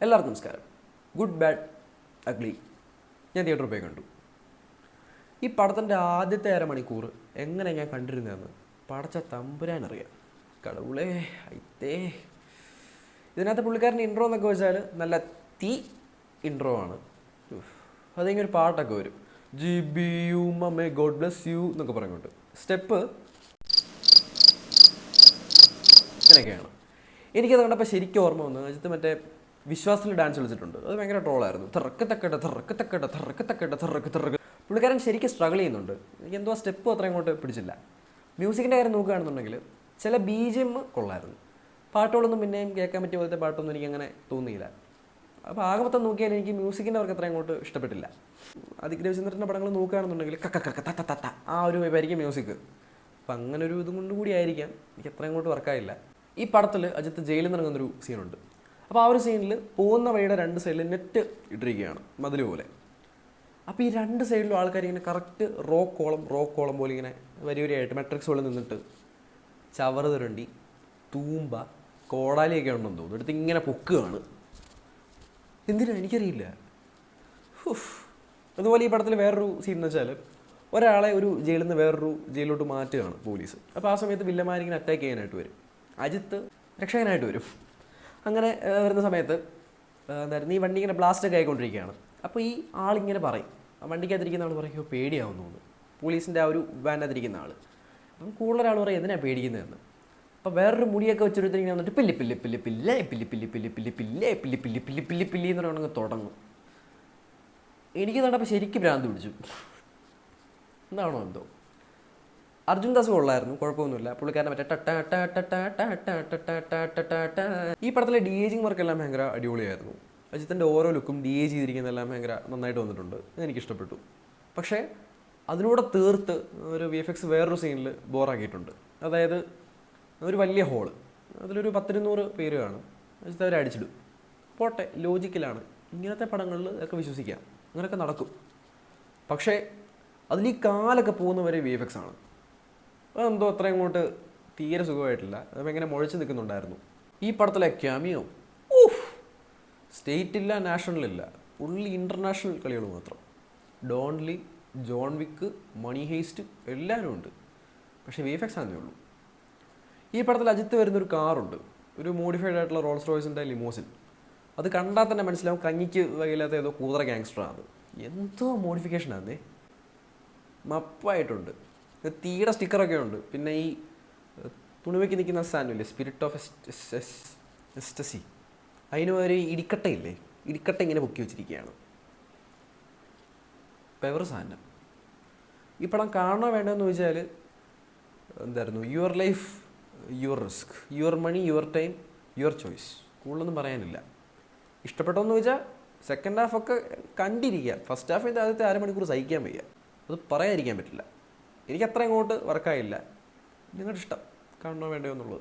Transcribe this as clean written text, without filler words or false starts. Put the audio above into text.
എല്ലാവർക്കും നമസ്കാരം. Good bad ugly ഞാൻ തിയേറ്ററിൽ പോയി കണ്ടു. ഈ പടത്തിൻ്റെ ആദ്യത്തെ അരമണിക്കൂർ എങ്ങനെ ഞാൻ കണ്ടിരുന്നതെന്ന് പടച്ച തമ്പുരാനറിയാം. കടവുളേ അയിത്തേ. ഇതിനകത്ത് പുള്ളിക്കാരൻ്റെ ഇൻട്രോ എന്നൊക്കെ വെച്ചാൽ നല്ല തീ ഇൻട്രോ ആണ്. അതിങ്ങനെ ഒരു പാട്ടൊക്കെ വരും, G B you may God bless you എന്നൊക്കെ പറഞ്ഞുകൊണ്ട് സ്റ്റെപ്പ് ഇങ്ങനെയൊക്കെയാണ്. എനിക്കത് കണ്ടപ്പോൾ ശരിക്കും ഓർമ്മ വന്നു. അജിത്ത് മറ്റേ വിശ്വാസത്തിൽ ഡാൻസ് കളിച്ചിട്ടുണ്ട്, അത് ഭയങ്കര ട്രോളായിരുന്നു. പുള്ളിക്കാരൻ ശരിക്കും സ്ട്രഗിൾ ചെയ്യുന്നുണ്ട്. എനിക്ക് എന്തോ സ്റ്റെപ്പ് അത്ര അങ്ങോട്ട് പിടിച്ചില്ല. മ്യൂസിക്കിൻ്റെ കാര്യം നോക്കുകയാണെന്നുണ്ടെങ്കിൽ ചില BGM കൊള്ളായിരുന്നു. പാട്ടുകളൊന്നും പിന്നെയും കേൾക്കാൻ പറ്റിയ പോലത്തെ പാട്ടൊന്നും എനിക്കങ്ങനെ തോന്നിയില്ല. അപ്പോൾ ആകെ മൊത്തം നോക്കിയാൽ എനിക്ക് മ്യൂസിക്കിൻ്റെ അവർക്ക് അത്ര അങ്ങോട്ട് ഇഷ്ടപ്പെട്ടില്ല. അതിക്ക് രവിചന്ദ്രൻ്റെ പടങ്ങൾ നോക്കുകയാണെന്നുണ്ടെങ്കിൽ ആ ഒരു വരിക മ്യൂസിക്, അപ്പം അങ്ങനെ ഒരു ഇതും കൊണ്ട് കൂടി ആയിരിക്കാം എനിക്ക് അത്ര അങ്ങോട്ട് വർക്കായില്ല. ഈ പടത്തിൽ അജിത്ത് ജയിലിൽ നിന്ന് ഇറങ്ങുന്നൊരു സീനുണ്ട്. അപ്പോൾ ആ ഒരു സീനിൽ പോകുന്ന വഴിയുടെ രണ്ട് സൈഡിൽ നെറ്റ് ഇട്ടിരിക്കുകയാണ്, മതിൽ പോലെ. അപ്പോൾ ഈ രണ്ട് സൈഡിലും ആൾക്കാർ ഇങ്ങനെ കറക്റ്റ് റോ കോളം പോലെ ഇങ്ങനെ വരിയായിട്ട് മെട്രിക്സ് പോലെ നിന്നിട്ട് ചവറ് തുരണ്ടി തൂമ്പ കോടാലിയൊക്കെ ഉണ്ടെന്ന് തോന്നുന്നു എടുത്ത് ഇങ്ങനെ പൊക്കുകയാണ്. എന്തിനാ എനിക്കറിയില്ല. അതുപോലെ ഈ പടത്തിൽ വേറൊരു സീൻ എന്ന് വെച്ചാൽ ഒരാളെ ഒരു ജയിലിൽ നിന്ന് വേറൊരു ജയിലിലോട്ട് മാറ്റുകയാണ് പോലീസ്. അപ്പോൾ ആ സമയത്ത് വില്ലന്മാരിങ്ങനെ അറ്റാക്ക് ചെയ്യാനായിട്ട് വരും, അജിത്ത് രക്ഷകനായിട്ട് വരും. അങ്ങനെ വരുന്ന സമയത്ത് എന്തായിരുന്നു, ഈ വണ്ടി ഇങ്ങനെ ബ്ലാസ്റ്റൊക്കെ ആയിക്കൊണ്ടിരിക്കുകയാണ്. അപ്പോൾ ഈ ആളിങ്ങനെ പറയും, ആ വണ്ടിക്കകത്തിരിക്കുന്ന ആൾ പറയും പേടിയാവും തോന്നുന്നു, പോലീസിൻ്റെ ആ ഒരു വാനകത്തിരിക്കുന്ന ആൾ. അപ്പം കൂടുതലൊരാൾ പറയും എന്തിനാണ് പേടിക്കുന്നതെന്ന്. അപ്പോൾ വേറൊരു മുടിയൊക്കെ വെച്ചൊരുത്തർ ഇങ്ങനെ വന്നിട്ട് പില്ലി പില്ലി പില്ലി പില്ലേ പില്ലി പില്ലി പില്ലി പില്ലി പില്ലേ പില്ലി പില്ലി പില്ലി പില്ലി പില്ലി എന്ന് പറയുന്നത് തുടങ്ങും. എനിക്ക് കണ്ടപ്പോൾ ശരിക്കും ഭ്രാന്ത് പിടിച്ചു. എന്താണോ എന്തോ. അർജുൻ ദാസ് കൊള്ളായിരുന്നു, കുഴപ്പമൊന്നുമില്ല. പുള്ളിക്കാരനെ മറ്റേ ഈ പടത്തിലെ DAGing വർക്കെല്ലാം ഭയങ്കര അടിപൊളിയായിരുന്നു. അജിത്തിൻ്റെ ഓരോ ലുക്കും DA ചെയ്തിരിക്കുന്നതെല്ലാം ഭയങ്കര നന്നായിട്ട് വന്നിട്ടുണ്ട്, എനിക്കിഷ്ടപ്പെട്ടു. പക്ഷേ അതിലൂടെ തീർത്ത് ഒരു VFX വേറൊരു സീനിൽ ബോറാക്കിയിട്ടുണ്ട്. അതായത് ഒരു വലിയ ഹോള്, അതിലൊരു 100-200 പേര് കാണും, അജിത്ത് അവർ അടിച്ചിടും. പോട്ടെ, ലോജിക്കലാണ്, ഇങ്ങനത്തെ പടങ്ങളിൽ ഒക്കെ വിശ്വസിക്കാം, അങ്ങനെയൊക്കെ നടക്കും. പക്ഷേ അതിൽ ഈ കാലൊക്കെ പോകുന്നവരെ VFX ആണ്. അതെന്തോ അത്ര അങ്ങോട്ട് തീരെ സുഖമായിട്ടില്ല, അത് ഭയങ്കര മുഴച്ച് നിൽക്കുന്നുണ്ടായിരുന്നു. ഈ പടത്തിലെ ക്യാമിയോ സ്റ്റേറ്റ് ഇല്ല, നാഷണൽ ഇല്ല, ഫുള്ളി ഇൻ്റർനാഷണൽ കളികൾ മാത്രം. ഡോൺലി, ജോൺ വിക്ക്, മണി ഹേസ്റ്റ് എല്ലാവരും ഉണ്ട്. പക്ഷേ VFX ആണെന്നേ ഉള്ളൂ. ഈ പടത്തിൽ അജിത്ത് വരുന്നൊരു കാറുണ്ട്, ഒരു മോഡിഫൈഡ് ആയിട്ടുള്ള റോൾസ് റോയ്സിൻ്റെ ലിമോസിൻ. അത് കണ്ടാൽ തന്നെ മനസ്സിലാവും കഞ്ഞിക്ക് വകയില്ലാത്ത ഏതോ കൂതറ ഗാങ്സ്റ്ററാണ്. എന്തോ മോഡിഫിക്കേഷനാണേ, മപ്പായിട്ടുണ്ട്. തീയുടെ സ്റ്റിക്കറൊക്കെ ഉണ്ട്. പിന്നെ ഈ തുണിവയ്ക്ക് നിൽക്കുന്ന സാധനമില്ലേ, സ്പിരിറ്റ് ഓഫ് എസ്റ്റസി, അതിന് ഒരു ഇടിക്കട്ടയില്ലേ, ഇടിക്കട്ട ഇങ്ങനെ പൊക്കി വെച്ചിരിക്കുകയാണ്. പെവർ സാധനം. ഈ പടം കാണാൻ വേണ്ടതെന്ന് ചോദിച്ചാൽ എന്തായിരുന്നു, your life your risk, your money your time your choice. കൂടുതലൊന്നും പറയാനില്ല. ഇഷ്ടപ്പെട്ടോന്ന് ചോദിച്ചാൽ സെക്കൻഡ് ഹാഫൊക്കെ കണ്ടിരിക്കുക. ഫസ്റ്റ് ഹാഫിൻ്റെ ആദ്യത്തെ അരമണിക്കൂർ സഹിക്കാൻ വയ്യ, അത് പറയാതിരിക്കാൻ പറ്റില്ല. എനിക്ക് അത്ര അങ്ങോട്ട് വർക്കായില്ല. നിങ്ങളുടെ ഇഷ്ടം, കാണണോ വേണ്ടയോ എന്നുള്ളത്.